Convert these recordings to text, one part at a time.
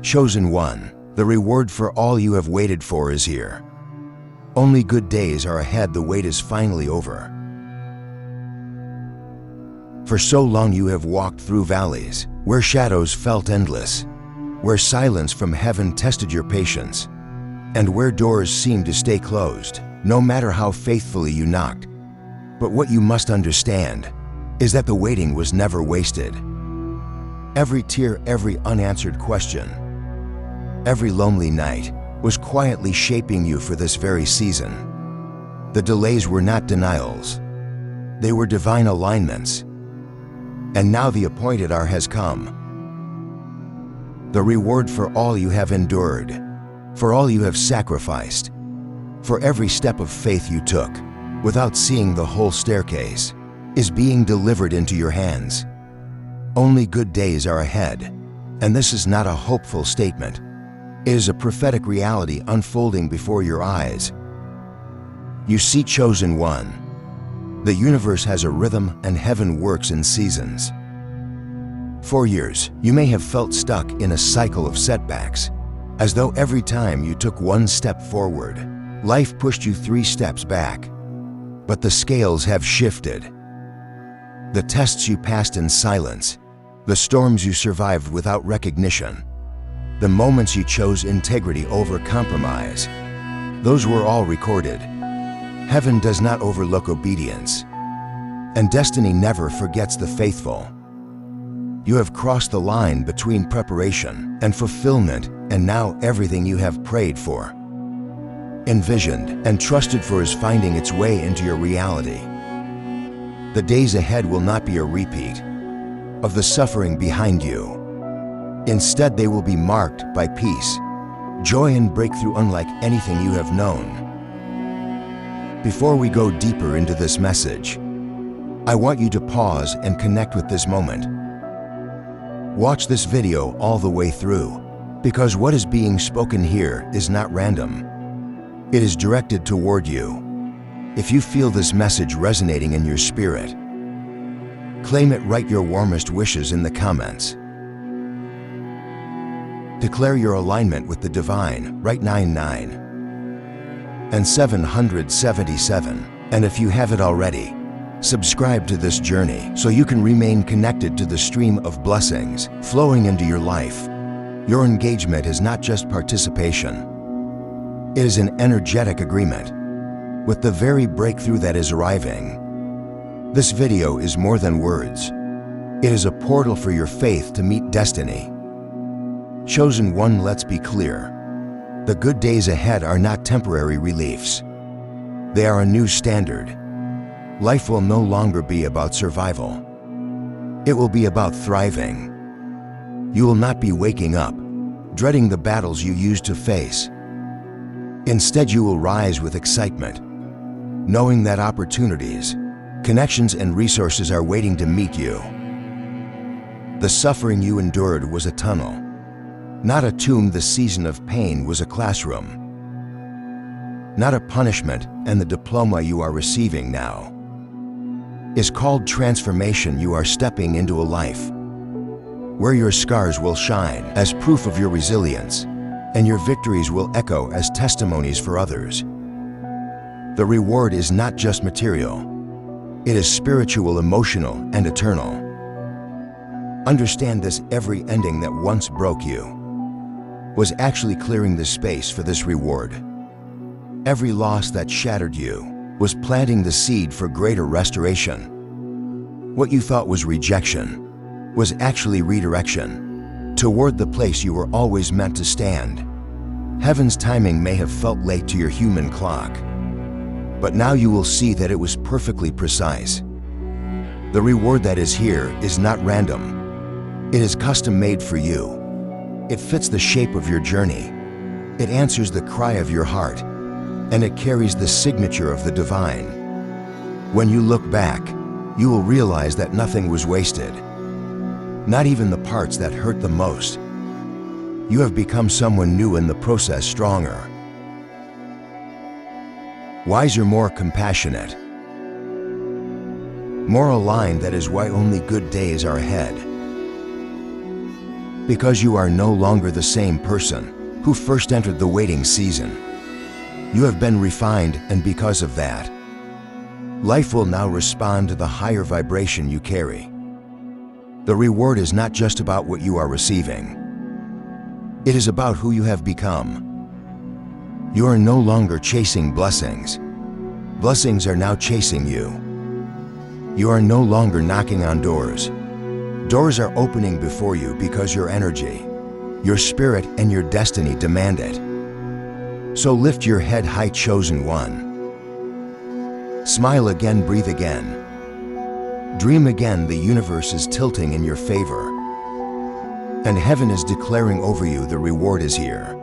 Chosen one, the reward for all you have waited for is here. Only good days are ahead, the wait is finally over. For so long you have walked through valleys, where shadows felt endless, where silence from heaven tested your patience, and where doors seemed to stay closed, no matter how faithfully you knocked. But what you must understand is that the waiting was never wasted. Every tear, every unanswered question, every lonely night was quietly shaping you for this very season. The delays were not denials. They were divine alignments. And now the appointed hour has come. The reward for all you have endured, for all you have sacrificed, for every step of faith you took, without seeing the whole staircase, is being delivered into your hands. Only good days are ahead, and this is not a hopeful statement. It is a prophetic reality unfolding before your eyes. You see, chosen one, the universe has a rhythm and heaven works in seasons. For years, you may have felt stuck in a cycle of setbacks, as though every time you took one step forward, life pushed you 3 steps back. But the scales have shifted. The tests you passed in silence, the storms you survived without recognition, the moments you chose integrity over compromise, those were all recorded. Heaven does not overlook obedience, and destiny never forgets the faithful. You have crossed the line between preparation and fulfillment, and now everything you have prayed for, envisioned, and trusted for is finding its way into your reality. The days ahead will not be a repeat of the suffering behind you. Instead, they will be marked by peace, joy, and breakthrough unlike anything you have known. Before we go deeper into this message, I want you to pause and connect with this moment. Watch this video all the way through, because what is being spoken here is not random. It is directed toward you. If you feel this message resonating in your spirit, claim it. Write your warmest wishes in the comments. Declare your alignment with the divine. Write 99 and 777. And if you have it already, subscribe to this journey so you can remain connected to the stream of blessings flowing into your life. Your engagement is not just participation. It is an energetic agreement with the very breakthrough that is arriving. This video is more than words. It is a portal for your faith to meet destiny. Chosen one, let's be clear. The good days ahead are not temporary reliefs. They are a new standard. Life will no longer be about survival. It will be about thriving. You will not be waking up, dreading the battles you used to face. Instead, you will rise with excitement, knowing that opportunities, connections, and resources are waiting to meet you. The suffering you endured was a tunnel, not a tomb. The season of pain was a classroom, not a punishment, and the diploma you are receiving now is called transformation. You are stepping into a life where your scars will shine as proof of your resilience, and your victories will echo as testimonies for others. The reward is not just material. It is spiritual, emotional, and eternal. Understand this: every ending that once broke you was actually clearing the space for this reward. Every loss that shattered you was planting the seed for greater restoration. What you thought was rejection was actually redirection toward the place you were always meant to stand. Heaven's timing may have felt late to your human clock, but now you will see that it was perfectly precise. The reward that is here is not random. It is custom made for you. It fits the shape of your journey. It answers the cry of your heart, and it carries the signature of the divine. When you look back, you will realize that nothing was wasted, not even the parts that hurt the most. You have become someone new in the process, stronger, wiser, more compassionate, more aligned. That is why only good days are ahead. Because you are no longer the same person who first entered the waiting season. You have been refined, and because of that, life will now respond to the higher vibration you carry. The reward is not just about what you are receiving. It is about who you have become. You are no longer chasing blessings. Blessings are now chasing you. You are no longer knocking on doors. Doors are opening before you because your energy, your spirit, and your destiny demand it. So lift your head high, chosen one. Smile again, breathe again. Dream again. The universe is tilting in your favor, and heaven is declaring over you the reward is here.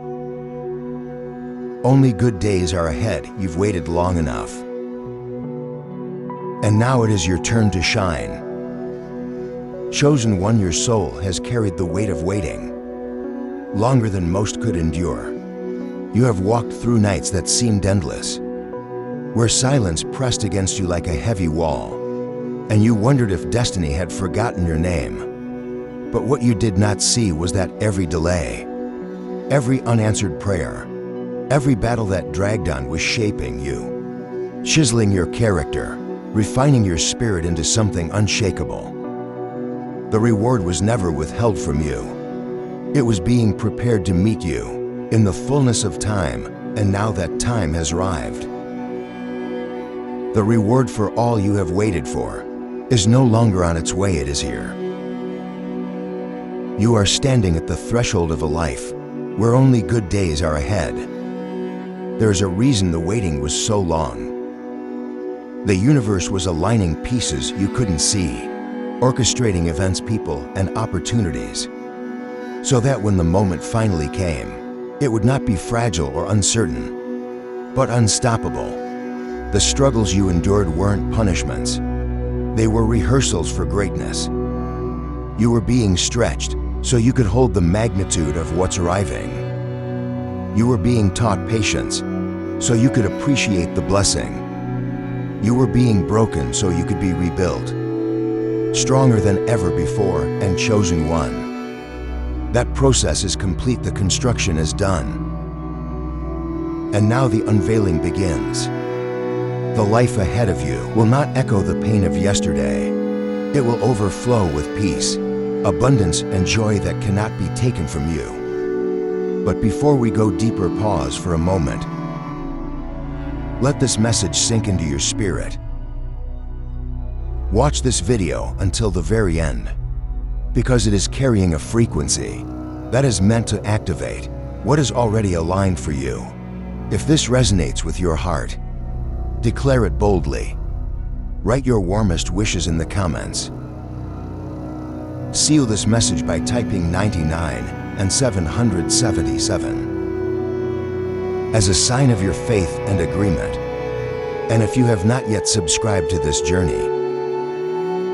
Only good days are ahead. You've waited long enough. And now it is your turn to shine. Chosen one, your soul has carried the weight of waiting longer than most could endure. You have walked through nights that seemed endless, where silence pressed against you like a heavy wall, and you wondered if destiny had forgotten your name. But what you did not see was that every delay, every unanswered prayer, every battle that dragged on was shaping you, chiseling your character, refining your spirit into something unshakable. The reward was never withheld from you. It was being prepared to meet you in the fullness of time, and now that time has arrived. The reward for all you have waited for is no longer on its way, it is here. You are standing at the threshold of a life where only good days are ahead. There is a reason the waiting was so long. The universe was aligning pieces you couldn't see, orchestrating events, people, and opportunities, so that when the moment finally came, it would not be fragile or uncertain, but unstoppable. The struggles you endured weren't punishments. They were rehearsals for greatness. You were being stretched so you could hold the magnitude of what's arriving. You were being taught patience so you could appreciate the blessing. You were being broken so you could be rebuilt, stronger than ever before, and chosen one. That process is complete. The construction is done. And now the unveiling begins. The life ahead of you will not echo the pain of yesterday. It will overflow with peace, abundance, and joy that cannot be taken from you. But before we go deeper, pause for a moment. Let this message sink into your spirit. Watch this video until the very end, because it is carrying a frequency that is meant to activate what is already aligned for you. If this resonates with your heart, declare it boldly. Write your warmest wishes in the comments. Seal this message by typing 99 and 777 as a sign of your faith and agreement. And if you have not yet subscribed to this journey,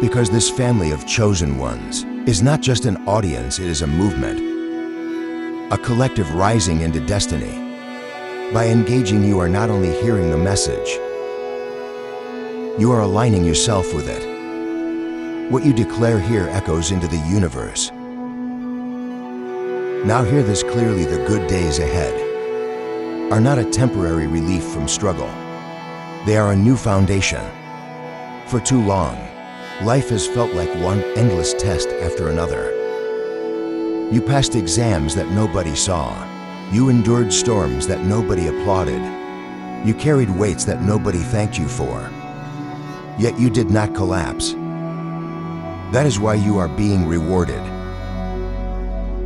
because this family of chosen ones is not just an audience, it is a movement, a collective rising into destiny. By engaging, you are not only hearing the message, you are aligning yourself with it. What you declare here echoes into the universe. Now hear this clearly: the good days ahead are not a temporary relief from struggle. They are a new foundation. For too long, life has felt like one endless test after another. You passed exams that nobody saw. You endured storms that nobody applauded. You carried weights that nobody thanked you for. Yet you did not collapse. That is why you are being rewarded.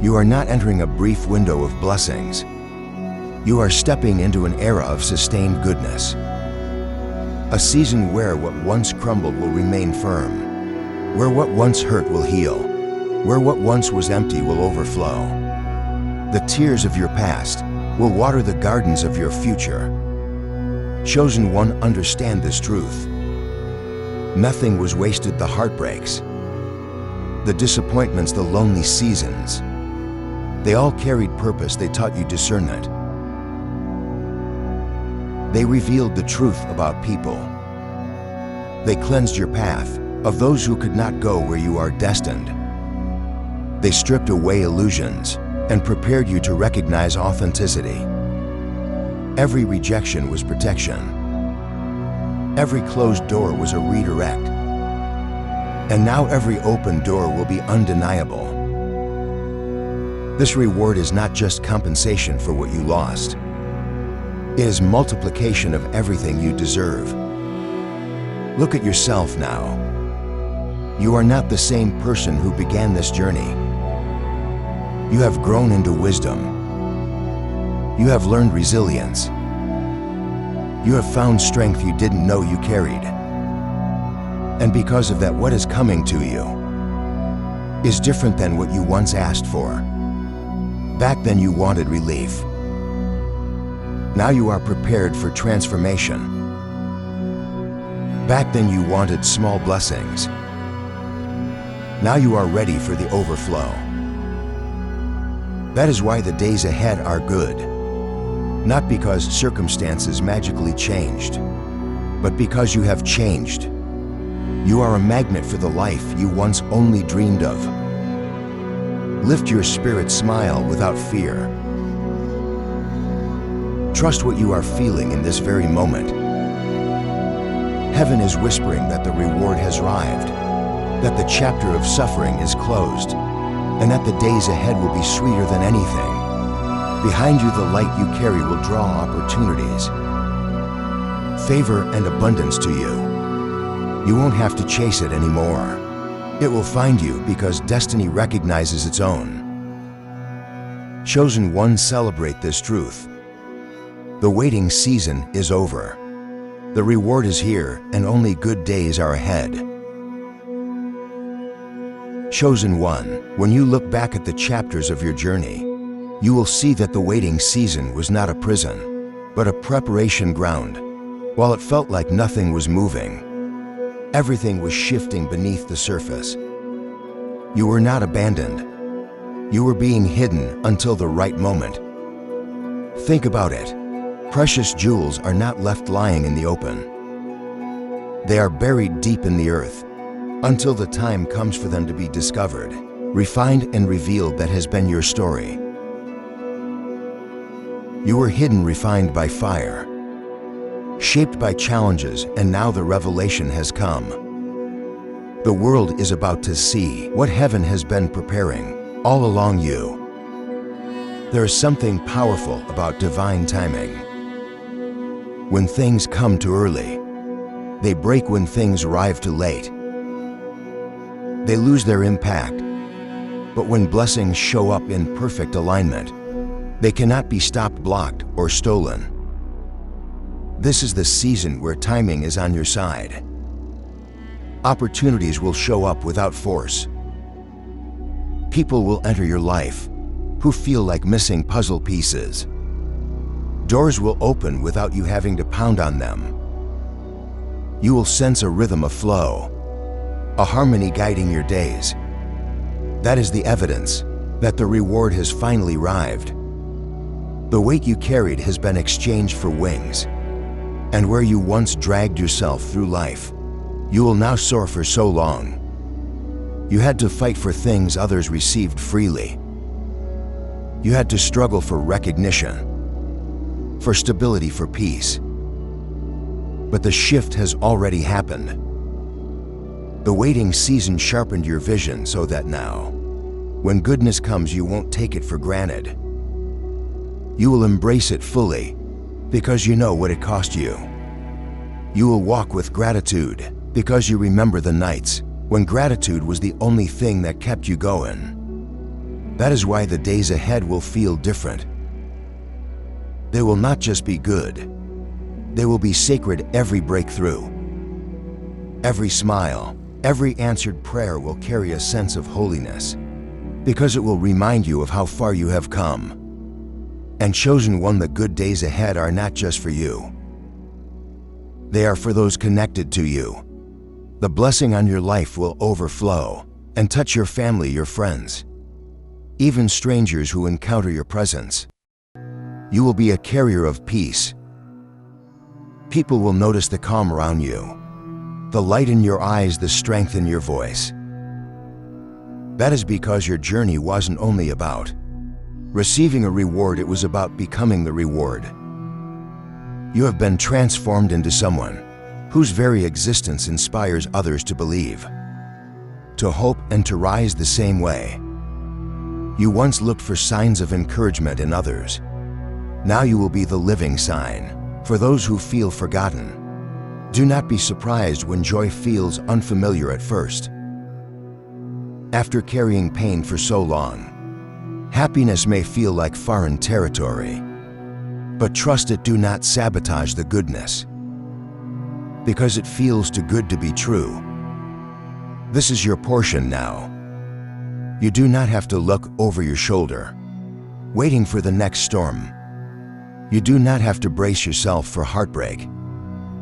You are not entering a brief window of blessings. You are stepping into an era of sustained goodness. A season where what once crumbled will remain firm, where what once hurt will heal, where what once was empty will overflow. The tears of your past will water the gardens of your future. Chosen one, understand this truth. Nothing was wasted. The heartbreaks, the disappointments, the lonely seasons, they all carried purpose. They taught you discernment. They revealed the truth about people. They cleansed your path of those who could not go where you are destined. They stripped away illusions and prepared you to recognize authenticity. Every rejection was protection. Every closed door was a redirect. And now every open door will be undeniable. This reward is not just compensation for what you lost. It is multiplication of everything you deserve. Look at yourself now. You are not the same person who began this journey. You have grown into wisdom. You have learned resilience. You have found strength you didn't know you carried. And because of that, what is coming to you is different than what you once asked for. Back then you wanted relief. Now you are prepared for transformation. Back then you wanted small blessings. Now you are ready for the overflow. That is why the days ahead are good. Not because circumstances magically changed, but because you have changed. You are a magnet for the life you once only dreamed of. Lift your spirit, smile without fear. Trust what you are feeling in this very moment. Heaven is whispering that the reward has arrived, that the chapter of suffering is closed, and that the days ahead will be sweeter than anything. Behind you, the light you carry will draw opportunities, favor and abundance to you. You won't have to chase it anymore. It will find you because destiny recognizes its own. Chosen ones, celebrate this truth. The waiting season is over. The reward is here, and only good days are ahead. Chosen one, when you look back at the chapters of your journey, you will see that the waiting season was not a prison, but a preparation ground. While it felt like nothing was moving, everything was shifting beneath the surface. You were not abandoned. You were being hidden until the right moment. Think about it. Precious jewels are not left lying in the open. They are buried deep in the earth until the time comes for them to be discovered, refined and revealed. That has been your story. You were hidden, refined by fire, shaped by challenges, and now the revelation has come. The world is about to see what heaven has been preparing all along you. There is something powerful about divine timing. When things come too early, they break. When things arrive too late, they lose their impact. But when blessings show up in perfect alignment, they cannot be stopped, blocked, or stolen. This is the season where timing is on your side. Opportunities will show up without force. People will enter your life who feel like missing puzzle pieces. Doors will open without you having to pound on them. You will sense a rhythm of flow, a harmony guiding your days. That is the evidence that the reward has finally arrived. The weight you carried has been exchanged for wings, and where you once dragged yourself through life, you will now soar. For so long, you had to fight for things others received freely. You had to struggle for recognition, for stability, for peace. But the shift has already happened. The waiting season sharpened your vision so that now, when goodness comes, you won't take it for granted. You will embrace it fully because you know what it cost you. You will walk with gratitude because you remember the nights when gratitude was the only thing that kept you going. That is why the days ahead will feel different. They will not just be good, they will be sacred. Every breakthrough, every smile, every answered prayer will carry a sense of holiness because it will remind you of how far you have come. And chosen one, the good days ahead are not just for you. They are for those connected to you. The blessing on your life will overflow and touch your family, your friends, even strangers who encounter your presence. You will be a carrier of peace. People will notice the calm around you, the light in your eyes, the strength in your voice. That is because your journey wasn't only about receiving a reward, it was about becoming the reward. You have been transformed into someone whose very existence inspires others to believe, to hope, and to rise the same way. You once looked for signs of encouragement in others. Now you will be the living sign for those who feel forgotten. Do not be surprised when joy feels unfamiliar at first. After carrying pain for so long, happiness may feel like foreign territory. But trust it, do not sabotage the goodness, because it feels too good to be true. This is your portion now. You do not have to look over your shoulder, waiting for the next storm. You do not have to brace yourself for heartbreak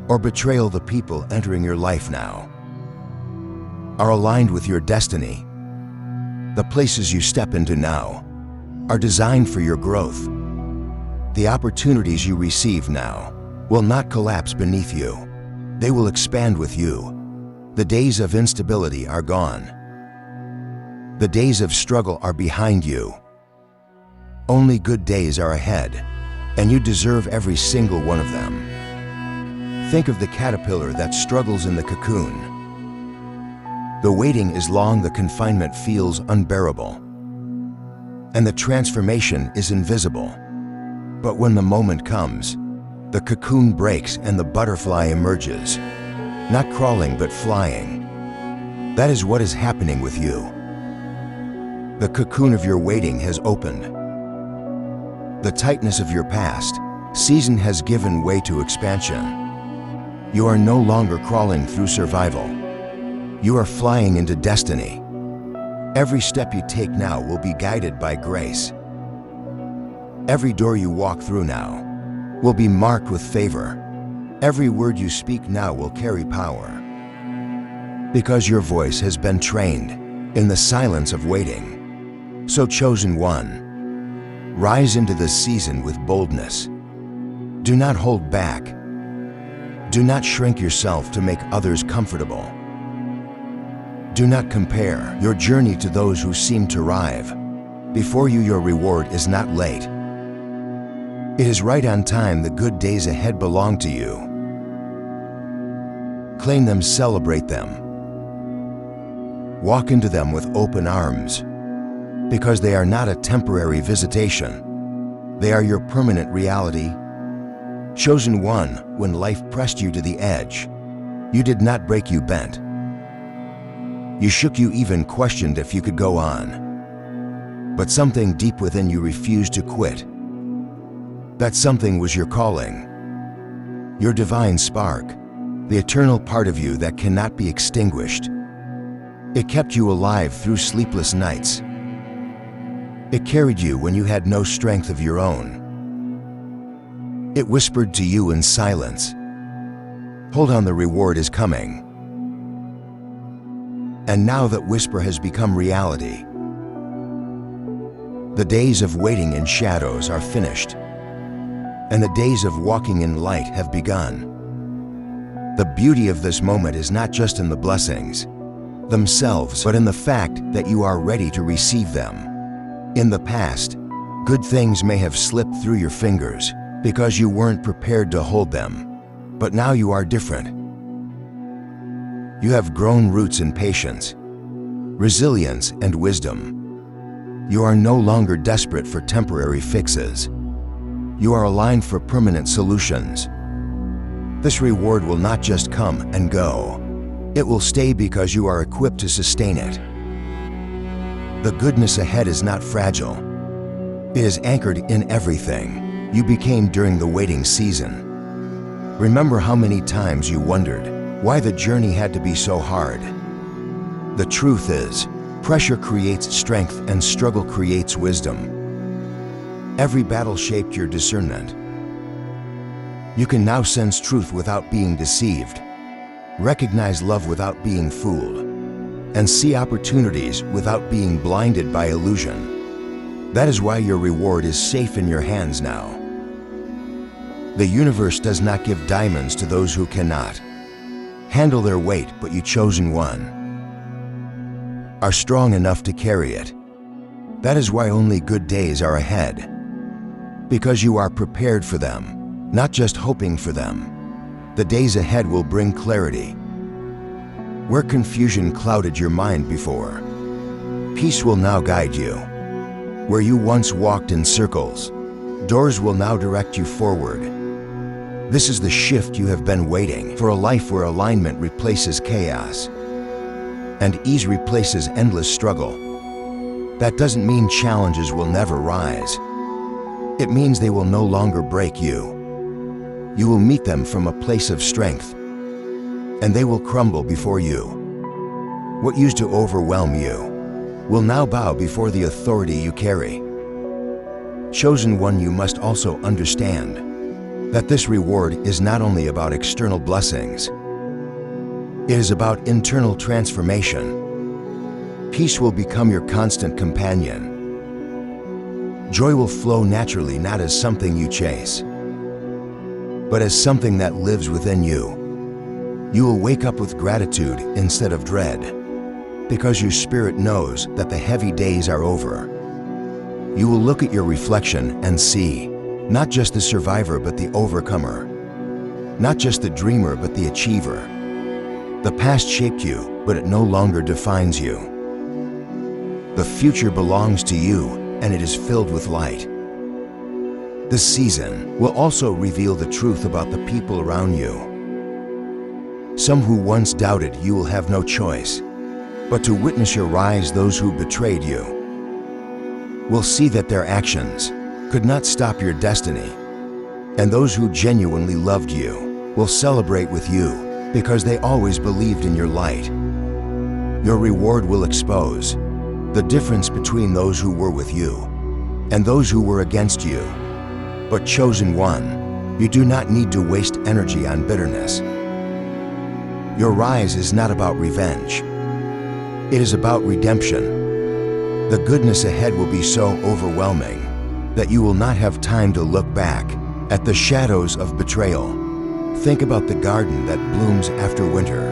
or betrayal. The people entering your life now are aligned with your destiny. The places you step into now are designed for your growth. The opportunities you receive now will not collapse beneath you. They will expand with you. The days of instability are gone. The days of struggle are behind you. Only good days are ahead, and you deserve every single one of them. Think of the caterpillar that struggles in the cocoon. The waiting is long, the confinement feels unbearable, and the transformation is invisible. But when the moment comes, the cocoon breaks and the butterfly emerges, not crawling but flying. That is what is happening with you. The cocoon of your waiting has opened. The tightness of your past season has given way to expansion. You are no longer crawling through survival. You are flying into destiny. Every step you take now will be guided by grace. Every door you walk through now will be marked with favor. Every word you speak now will carry power, because your voice has been trained in the silence of waiting. So, chosen one, rise into this season with boldness. Do not hold back. Do not shrink yourself to make others comfortable. Do not compare your journey to those who seem to arrive before you. Your reward is not late. It is right on time. The good days ahead belong to you. Claim them, celebrate them. Walk into them with open arms, because they are not a temporary visitation. They are your permanent reality. Chosen one, when life pressed you to the edge, you did not break, you bent. You shook, you even questioned if you could go on. But something deep within you refused to quit. That something was your calling, your divine spark, the eternal part of you that cannot be extinguished. It kept you alive through sleepless nights. It carried you when you had no strength of your own. It whispered to you in silence, "Hold on, the reward is coming." And now that whisper has become reality. The days of waiting in shadows are finished, and the days of walking in light have begun. The beauty of this moment is not just in the blessings themselves, but in the fact that you are ready to receive them. In the past, good things may have slipped through your fingers because you weren't prepared to hold them. But now you are different. You have grown roots in patience, resilience, and wisdom. You are no longer desperate for temporary fixes. You are aligned for permanent solutions. This reward will not just come and go. It will stay because you are equipped to sustain it. The goodness ahead is not fragile. It is anchored in everything you became during the waiting season. Remember how many times you wondered why the journey had to be so hard. The truth is, pressure creates strength and struggle creates wisdom. Every battle shaped your discernment. You can now sense truth without being deceived, recognize love without being fooled, and see opportunities without being blinded by illusion. That is why your reward is safe in your hands now. The universe does not give diamonds to those who cannot handle their weight, but you chosen one. are strong enough to carry it. That is why only good days are ahead. Because you are prepared for them, not just hoping for them. The days ahead will bring clarity. Where confusion clouded your mind before, peace will now guide you. Where you once walked in circles, doors will now direct you forward. This is the shift you have been waiting for, a life where alignment replaces chaos and ease replaces endless struggle. That doesn't mean challenges will never rise. It means they will no longer break you. You will meet them from a place of strength, and they will crumble before you. What used to overwhelm you will now bow before the authority you carry. Chosen one, you must also understand that this reward is not only about external blessings, it is about internal transformation. Peace will become your constant companion. Joy will flow naturally, not as something you chase, but as something that lives within you. You will wake up with gratitude instead of dread, because your spirit knows that the heavy days are over. You will look at your reflection and see not just the survivor but the overcomer, not just the dreamer but the achiever. The past shaped you, but it no longer defines you. The future belongs to you, and it is filled with light. This season will also reveal the truth about the people around you. Some who once doubted you will have no choice but to witness your rise. Those who betrayed you will see that their actions could not stop your destiny. And those who genuinely loved you will celebrate with you because they always believed in your light. Your reward will expose the difference between those who were with you and those who were against you. But chosen one, you do not need to waste energy on bitterness. Your rise is not about revenge. It is about redemption. The goodness ahead will be so overwhelming that you will not have time to look back at the shadows of betrayal. Think about the garden that blooms after winter.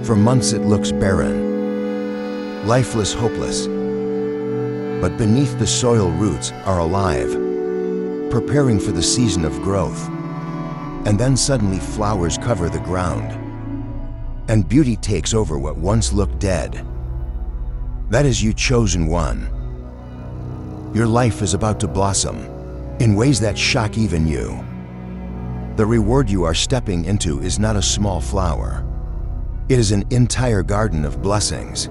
For months it looks barren, lifeless, hopeless. But beneath the soil, roots are alive, preparing for the season of growth. And then suddenly flowers cover the ground, and beauty takes over what once looked dead. That is you, chosen one. Your life is about to blossom in ways that shock even you. The reward you are stepping into is not a small flower. It is an entire garden of blessings.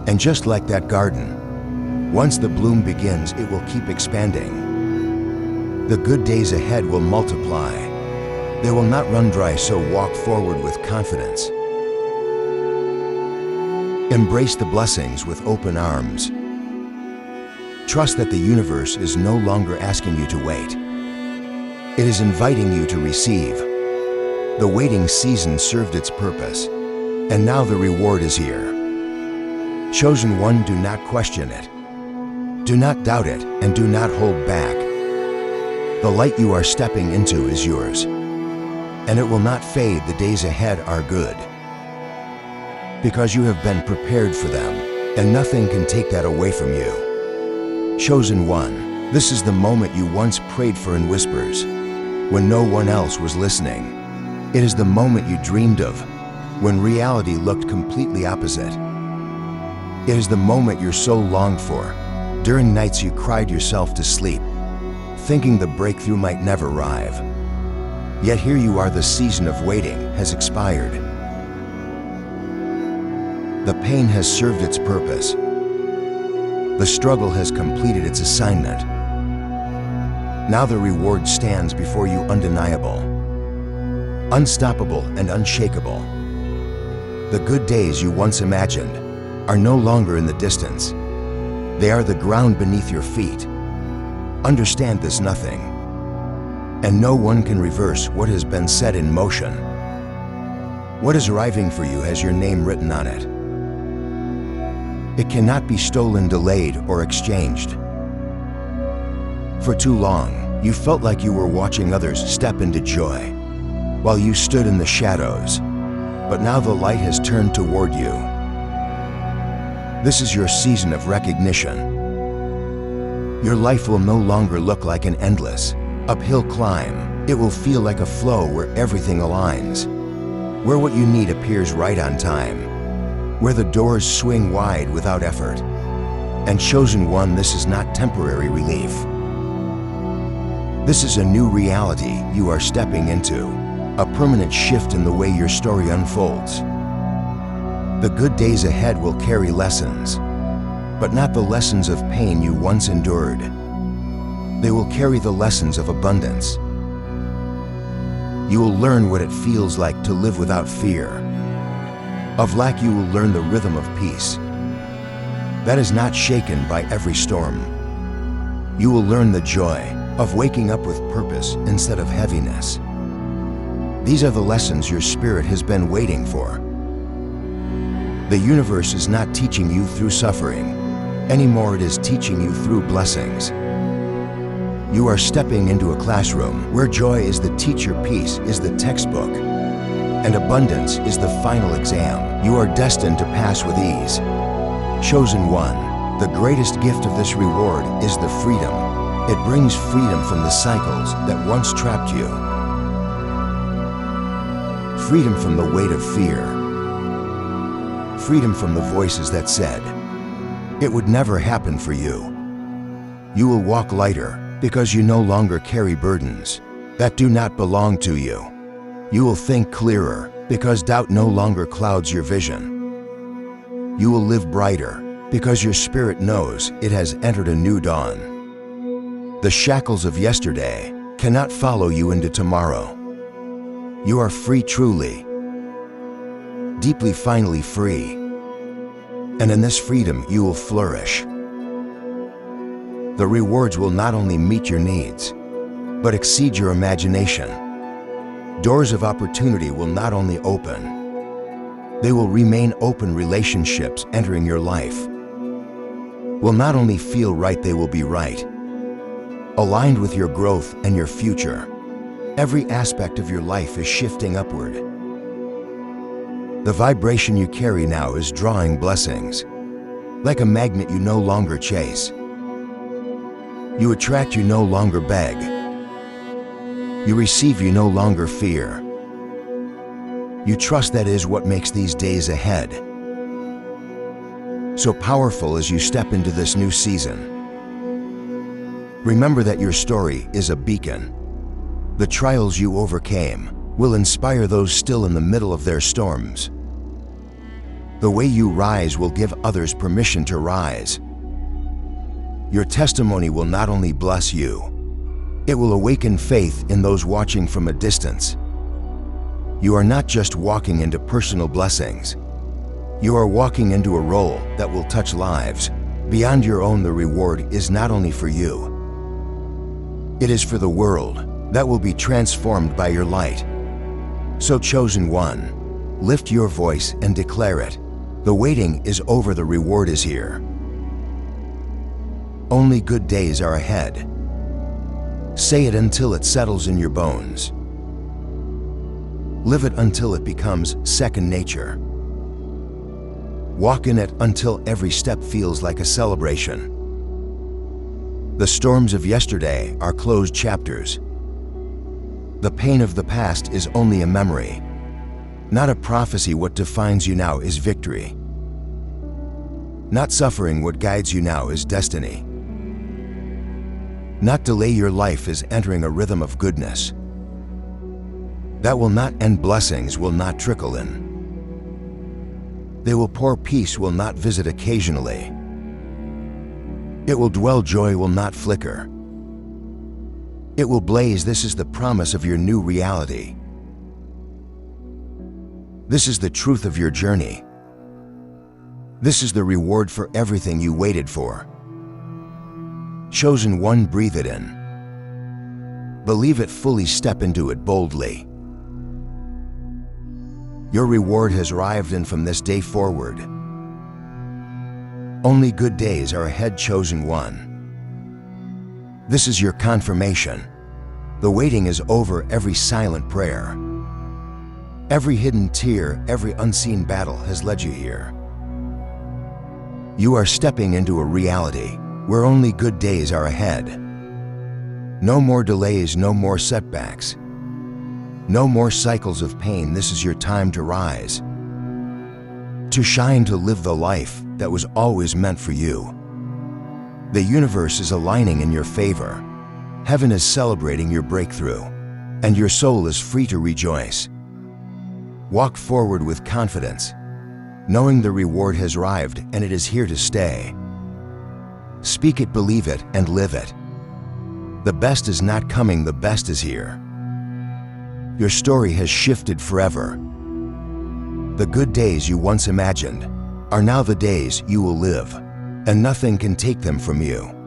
And just like that garden, once the bloom begins, it will keep expanding. The good days ahead will multiply. They will not run dry, so walk forward with confidence. Embrace the blessings with open arms. Trust that the universe is no longer asking you to wait. It is inviting you to receive. The waiting season served its purpose, and now the reward is here. Chosen one, do not question it. Do not doubt it, and do not hold back. The light you are stepping into is yours, and it will not fade. The days ahead are good, because you have been prepared for them, and nothing can take that away from you. Chosen one, this is the moment you once prayed for in whispers, when no one else was listening. It is the moment you dreamed of, when reality looked completely opposite. It is the moment your soul longed for. During nights you cried yourself to sleep, thinking the breakthrough might never arrive. Yet here you are, the season of waiting has expired. The pain has served its purpose. The struggle has completed its assignment. Now the reward stands before you, undeniable, unstoppable, and unshakable. The good days you once imagined are no longer in the distance. They are the ground beneath your feet. Understand this: nothing and no one can reverse what has been set in motion. What is arriving for you has your name written on it. It cannot be stolen, delayed, or exchanged. For too long, you felt like you were watching others step into joy, while you stood in the shadows. But now the light has turned toward you. This is your season of recognition. Your life will no longer look like an endless, uphill climb. It will feel like a flow where everything aligns, where what you need appears right on time, where the doors swing wide without effort. And chosen one, this is not temporary relief. This is a new reality you are stepping into, a permanent shift in the way your story unfolds. The good days ahead will carry lessons, but not the lessons of pain you once endured. They will carry the lessons of abundance. You will learn what it feels like to live without fear. Of lack, you will learn the rhythm of peace that is not shaken by every storm. You will learn the joy of waking up with purpose instead of heaviness. These are the lessons your spirit has been waiting for. The universe is not teaching you through suffering. Anymore, it is teaching you through blessings. You are stepping into a classroom where joy is the teacher, peace is the textbook, and abundance is the final exam. You are destined to pass with ease. Chosen one, the greatest gift of this reward is the freedom. It brings freedom from the cycles that once trapped you. Freedom from the weight of fear. Freedom from the voices that said it would never happen for you. You will walk lighter because you no longer carry burdens that do not belong to you. You will think clearer because doubt no longer clouds your vision. You will live brighter because your spirit knows it has entered a new dawn. The shackles of yesterday cannot follow you into tomorrow. You are free truly, deeply, finally free. And in this freedom, you will flourish. The rewards will not only meet your needs, but exceed your imagination. Doors of opportunity will not only open, they will remain open. Relationships entering your life will not only feel right, they will be right, aligned with your growth and your future. Every aspect of your life is shifting upward. The vibration you carry now is drawing blessings. Like a magnet, you no longer chase. You attract, you no longer beg. You receive, you no longer fear. You trust. That is what makes these days ahead so powerful as you step into this new season. Remember that your story is a beacon. The trials you overcame will inspire those still in the middle of their storms. The way you rise will give others permission to rise. Your testimony will not only bless you, it will awaken faith in those watching from a distance. You are not just walking into personal blessings. You are walking into a role that will touch lives beyond your own. The reward is not only for you, it is for the world that will be transformed by your light. So, chosen one, lift your voice and declare it. The waiting is over, the reward is here. Only good days are ahead. Say it until it settles in your bones. Live it until it becomes second nature. Walk in it until every step feels like a celebration. The storms of yesterday are closed chapters. The pain of the past is only a memory, not a prophecy. What defines you now is victory. Not suffering. What guides you now is destiny. Not delay. Your life is entering a rhythm of goodness that will not end. Blessings will not trickle in. They will pour. Peace will not visit occasionally. It will dwell. Joy will not flicker. It will blaze. This is the promise of your new reality. This is the truth of your journey. This is the reward for everything you waited for. Chosen one, breathe it in. Believe it fully. Step into it boldly. Your reward has arrived, and from this day forward, only good days are ahead. Chosen one, this is your confirmation. The waiting is over. Every silent prayer, every hidden tear, every unseen battle has led you here. You are stepping into a reality where only good days are ahead. No more delays, no more setbacks. No more cycles of pain. This is your time to rise, to shine, to live the life that was always meant for you. The universe is aligning in your favor. Heaven is celebrating your breakthrough, and your soul is free to rejoice. Walk forward with confidence, knowing the reward has arrived and it is here to stay. Speak it, believe it, and live it. The best is not coming, the best is here. Your story has shifted forever. The good days you once imagined are now the days you will live, and nothing can take them from you.